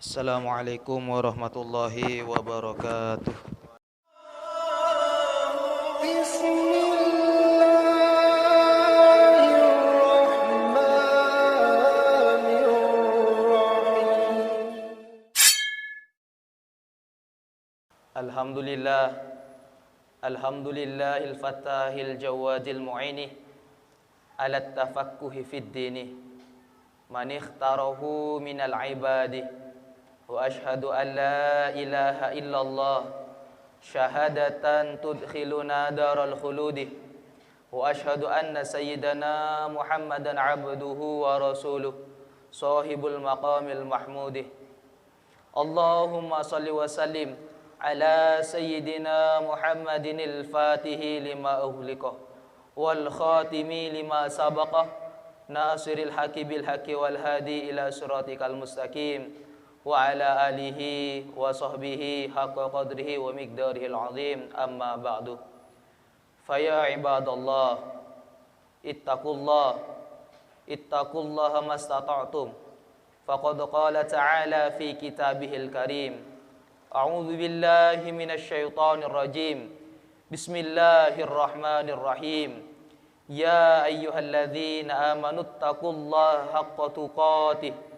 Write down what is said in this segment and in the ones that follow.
Assalamualaikum warahmatullahi wabarakatuh. Alhamdulillah, alhamdulillahil fatahil jawadil mu'ini ala tafakkuhi fid dini man ikhtarahu minal ibadi wa ashhadu an la ilaha illallah syahadatan tudkhiluna daral khuludi wa ashhadu anna sayyidana Muhammadan abduhu wa rasuluh sahibul maqamil mahmudi. Allahumma salli wa sallim ala sayyidina Muhammadinil fatihi lima ughliqa wal khatimi lima sabaqa nasiril haqi bil haqi wal hadi ila siratikal mustaqim wa ala alihi wa sahbihi haqqa qadrihi wa miqdarihil azim. Amma ba'du, faya ibadallah ittaqullaha mastata'tum faqad qala ta'ala fi kitabihil karim. A'udzu billahi minasy syaithanir rajim. Bismillahirrahmanirrahim. Ya ayyuhalladzina amanu taqullaha haqqa tuqatih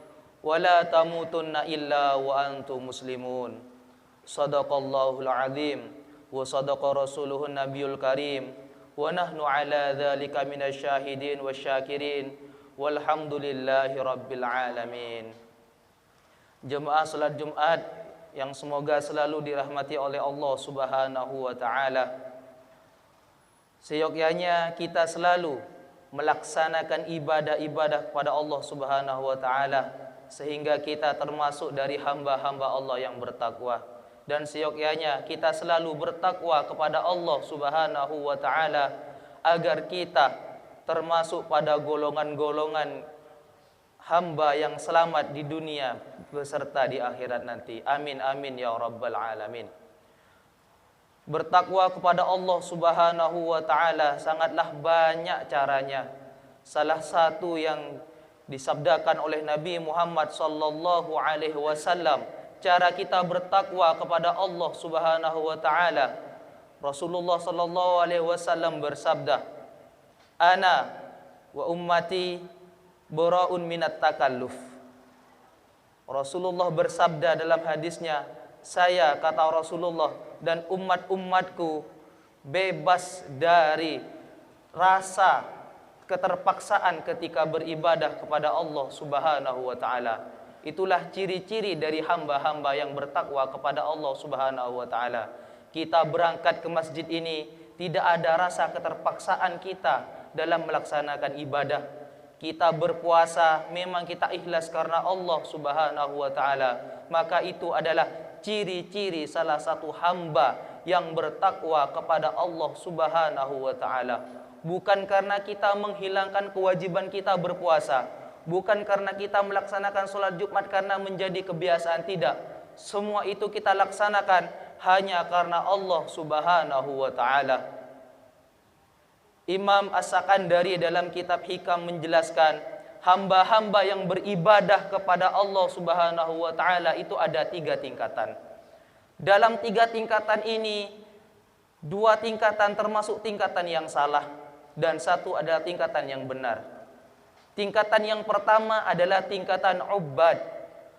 wa la tamutunna illa wa antum muslimun. Shadaqallahul azim wa sadaqa rasuluhun nabiyul karim wa nahnu ala dzalika minasy syahidin wasyakirin walhamdulillahi rabbil alamin. Jemaah salat Jumat yang semoga selalu dirahmati oleh Allah Subhanahu wa taala. Seyogyanya kita selalu melaksanakan ibadah-ibadah kepada Allah Subhanahu wa taala sehingga kita termasuk dari hamba-hamba Allah yang bertakwa. Dan seyogyanya kita selalu bertakwa kepada Allah Subhanahu wa taala agar kita termasuk pada golongan-golongan hamba yang selamat di dunia beserta di akhirat nanti. Amin amin ya rabbal alamin. Bertakwa kepada Allah Subhanahu wa taala sangatlah banyak caranya. Salah satu yang disabdakan oleh Nabi Muhammad sallallahu alaihi wasallam, cara kita bertakwa kepada Allah Subhanahu wa taala. Rasulullah sallallahu alaihi wasallam bersabda, "Ana wa ummati bara'un minat takalluf." Rasulullah bersabda dalam hadisnya, saya, kata Rasulullah, dan umat-umatku bebas dari rasa keterpaksaan ketika beribadah kepada Allah Subhanahu wa taala. Itulah ciri-ciri dari hamba-hamba yang bertakwa kepada Allah Subhanahu wa taala. Kita berangkat ke masjid ini tidak ada rasa keterpaksaan kita dalam melaksanakan ibadah. Kita berpuasa memang kita ikhlas karena Allah Subhanahu wa taala. Maka itu adalah ciri-ciri salah satu hamba yang bertakwa kepada Allah Subhanahu wa taala. Bukan karena kita menghilangkan kewajiban kita berpuasa, bukan karena kita melaksanakan sholat Jumat karena menjadi kebiasaan, tidak. Semua itu kita laksanakan hanya karena Allah Subhanahu wa taala. Imam As-Sakandari dalam kitab Hikam menjelaskan, hamba-hamba yang beribadah kepada Allah Subhanahu wa taala itu ada 3 tingkatan. Dalam 3 tingkatan ini, 2 tingkatan termasuk tingkatan yang salah dan 1 adalah tingkatan yang benar. Tingkatan yang pertama adalah tingkatan ubad,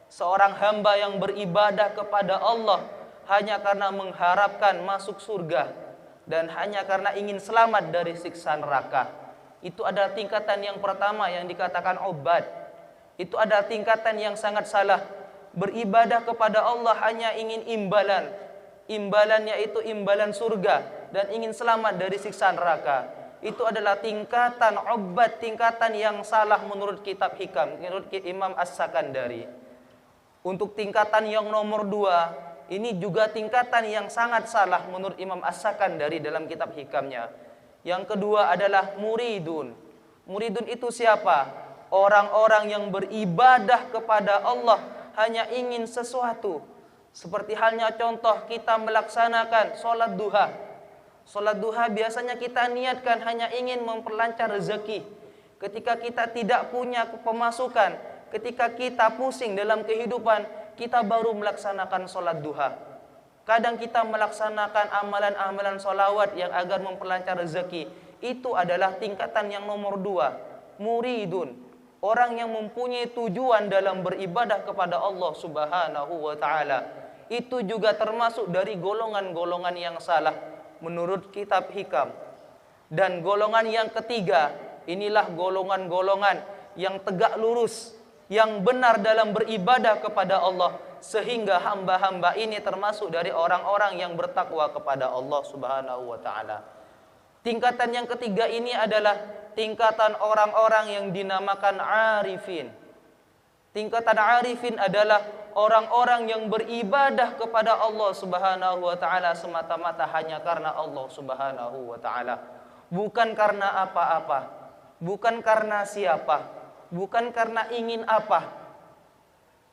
seorang hamba yang beribadah kepada Allah hanya karena mengharapkan masuk surga dan hanya karena ingin selamat dari siksa neraka. Itu adalah tingkatan yang pertama yang dikatakan ubad. Itu adalah tingkatan yang sangat salah. Beribadah kepada Allah hanya ingin imbalan. Imbalannya itu imbalan surga dan ingin selamat dari siksa neraka. Itu adalah tingkatan ubad, tingkatan yang salah menurut kitab Hikam, menurut Imam As-Sakandari. Untuk tingkatan yang nomor 2, ini juga tingkatan yang sangat salah menurut Imam As-Sakandari dalam kitab Hikamnya. Yang kedua adalah muridun. Muridun itu siapa? Orang-orang yang beribadah kepada Allah hanya ingin sesuatu. Seperti halnya contoh kita melaksanakan sholat duha. Sholat duha biasanya kita niatkan hanya ingin memperlancar rezeki. Ketika kita tidak punya pemasukan, ketika kita pusing dalam kehidupan, kita baru melaksanakan sholat duha. Kadang kita melaksanakan amalan-amalan sholawat yang agar memperlancar rezeki. Itu adalah tingkatan yang nomor 2. Muridun, orang yang mempunyai tujuan dalam beribadah kepada Allah Subhanahu wa ta'ala. Itu juga termasuk dari golongan-golongan yang salah menurut kitab Hikam. Dan golongan yang ketiga, inilah golongan-golongan yang tegak lurus, yang benar dalam beribadah kepada Allah, sehingga hamba-hamba ini termasuk dari orang-orang yang bertakwa kepada Allah Subhanahu wa ta'ala. Tingkatan yang ketiga ini adalah tingkatan orang-orang yang dinamakan arifin. Tingkatan arifin adalah orang-orang yang beribadah kepada Allah Subhanahu wa ta'ala semata-mata hanya karena Allah Subhanahu wa ta'ala. Bukan karena apa-apa, bukan karena siapa, bukan karena ingin apa.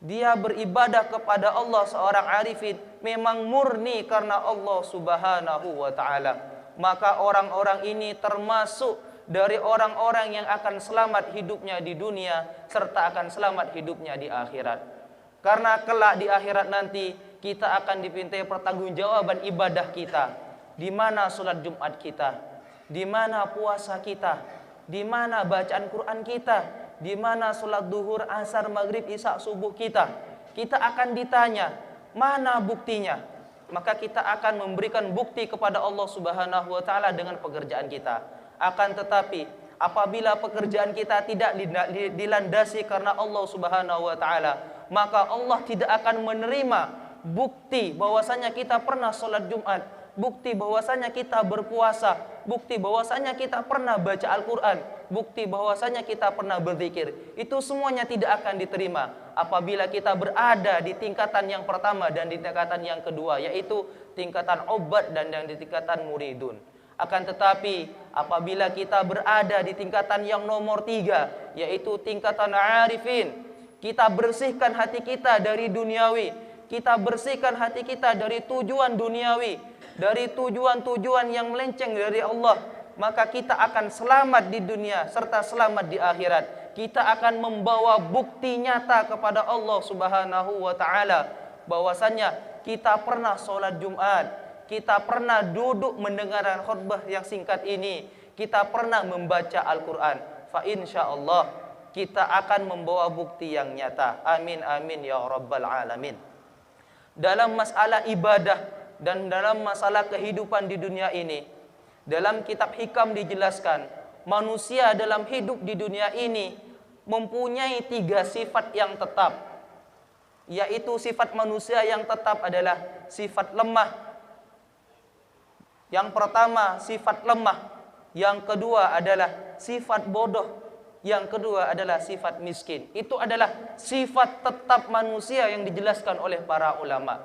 Dia beribadah kepada Allah, seorang arifin memang murni karena Allah Subhanahu wa ta'ala. Maka orang-orang ini termasuk dari orang-orang yang akan selamat hidupnya di dunia serta akan selamat hidupnya di akhirat. Karena kelak di akhirat nanti kita akan dipintai pertanggungjawaban ibadah kita. Di mana salat Jumat kita? Di mana puasa kita? Di mana bacaan Quran kita? Di mana sholat duhur, asar, maghrib, isya, subuh kita? Kita akan ditanya, mana buktinya? Maka kita akan memberikan bukti kepada Allah Subhanahu wa ta'ala dengan pekerjaan kita. Akan tetapi, apabila pekerjaan kita tidak dilandasi karena Allah Subhanahu wa ta'ala, maka Allah tidak akan menerima bukti bahwasanya kita pernah sholat Jumat, bukti bahwasanya kita berpuasa, bukti bahwasanya kita pernah baca Al-Quran, bukti bahwasanya kita pernah berzikir. Itu semuanya tidak akan diterima apabila kita berada di tingkatan yang pertama dan di tingkatan yang kedua, yaitu tingkatan ubad dan yang di tingkatan muridun. Akan tetapi apabila kita berada di tingkatan yang nomor 3, yaitu tingkatan arifin, kita bersihkan hati kita dari duniawi, kita bersihkan hati kita dari tujuan duniawi, dari tujuan-tujuan yang melenceng dari Allah, maka kita akan selamat di dunia serta selamat di akhirat. Kita akan membawa bukti nyata kepada Allah Subhanahu wa ta'ala bahwasanya kita pernah sholat Jumat, kita pernah duduk mendengarkan khutbah yang singkat ini, kita pernah membaca Al-Quran. Fa insyaallah kita akan membawa bukti yang nyata. Amin amin ya rabbal alamin. Dalam masalah ibadah dan dalam masalah kehidupan di dunia ini, dalam kitab Hikam dijelaskan, manusia dalam hidup di dunia ini mempunyai 3 sifat yang tetap. Yaitu sifat manusia yang tetap adalah sifat lemah. Yang pertama sifat lemah, yang kedua adalah sifat bodoh, yang kedua adalah sifat miskin. Itu adalah sifat tetap manusia yang dijelaskan oleh para ulama.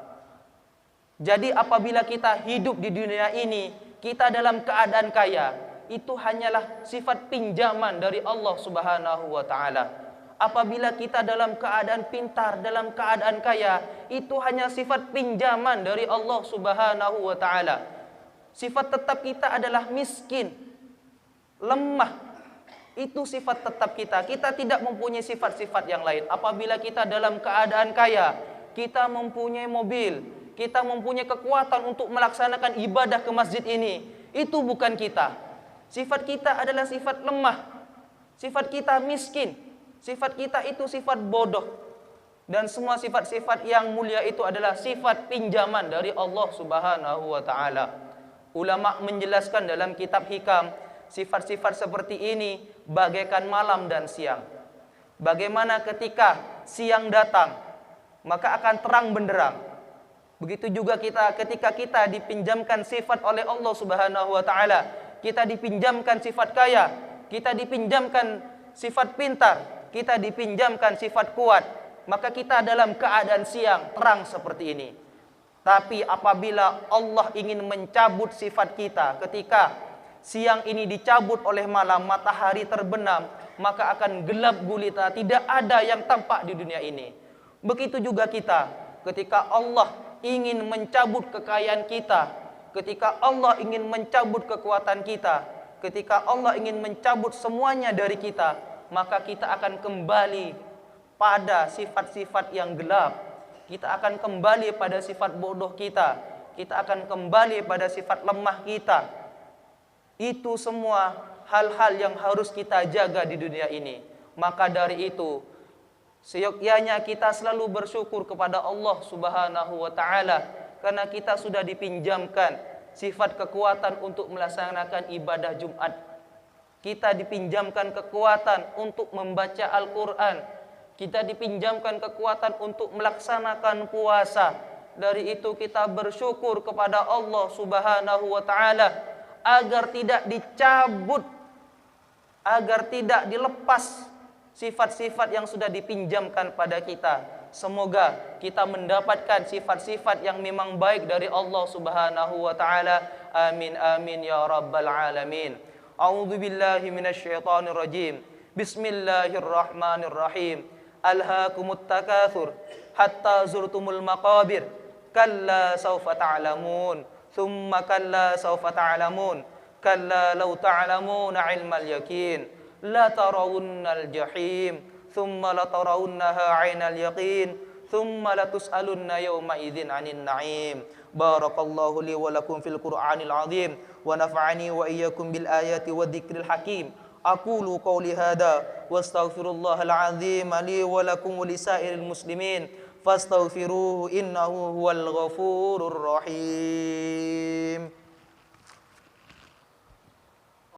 Jadi apabila kita hidup di dunia ini, kita dalam keadaan kaya, itu hanyalah sifat pinjaman dari Allah Subhanahu wa ta'ala. Apabila kita dalam keadaan pintar, dalam keadaan kaya, itu hanya sifat pinjaman dari Allah Subhanahu wa ta'ala. Sifat tetap kita adalah miskin, lemah. Itu sifat tetap kita. Kita tidak mempunyai sifat-sifat yang lain. Apabila kita dalam keadaan kaya, kita mempunyai mobil, kita mempunyai kekuatan untuk melaksanakan ibadah ke masjid ini, itu bukan kita. Sifat kita adalah sifat lemah, sifat kita miskin, sifat kita itu sifat bodoh. Dan semua sifat-sifat yang mulia itu adalah sifat pinjaman dari Allah Subhanahu wa ta'ala. Ulama menjelaskan dalam kitab Hikam, sifat-sifat seperti ini bagaikan malam dan siang. Bagaimana ketika siang datang, maka akan terang benderang. Begitu juga ketika kita dipinjamkan sifat oleh Allah Subhanahu wa ta'ala, kita dipinjamkan sifat kaya, kita dipinjamkan sifat pintar, kita dipinjamkan sifat kuat, maka kita dalam keadaan siang terang seperti ini. Tapi apabila Allah ingin mencabut sifat kita, ketika siang ini dicabut oleh malam, matahari terbenam, maka akan gelap gulita, tidak ada yang tampak di dunia ini. Begitu juga kita, ketika Allah ingin mencabut kekayaan kita, ketika Allah ingin mencabut kekuatan kita, ketika Allah ingin mencabut semuanya dari kita, maka kita akan kembali pada sifat-sifat yang gelap, kita akan kembali pada sifat bodoh kita, kita akan kembali pada sifat lemah kita. Itu semua hal-hal yang harus kita jaga di dunia ini. Maka dari itu, seyogyanya kita selalu bersyukur kepada Allah Subhanahu wa taala karena kita sudah dipinjamkan sifat kekuatan untuk melaksanakan ibadah Jumat. Kita dipinjamkan kekuatan untuk membaca Al-Qur'an. Kita dipinjamkan kekuatan untuk melaksanakan puasa. Dari itu kita bersyukur kepada Allah Subhanahu wa taala agar tidak dicabut, agar tidak dilepas sifat-sifat yang sudah dipinjamkan pada kita. Semoga kita mendapatkan sifat-sifat yang memang baik dari Allah Subhanahu wa taala. Amin amin ya rabbal alamin. A'udzu billahi minasyaitonir rajim. Bismillahirrahmanirrahim. Alhaakumut takatsur hatta zurtumul maqabir. Kalla sawfa ta'lamun. Thumma kalla sawfa ta'lamun. Kalla law ta'lamuna 'ilmal yaqin. La tarawunnal jahim. Thumma la tarawunnaha 'ainal yaqin. Thumma la tus'alunna yawma idzin 'anil na'im. Barakallahu li wa lakum fil Qur'anil 'azim wa nafa'ani wa iyyakum bil ayati wadh-dhikril hakim. Aqulu qawli hadha wastaghfirullahal 'azim li wa lakum wa lisairil muslimin fastaghfiruhu innahu huwal ghafurur rahim.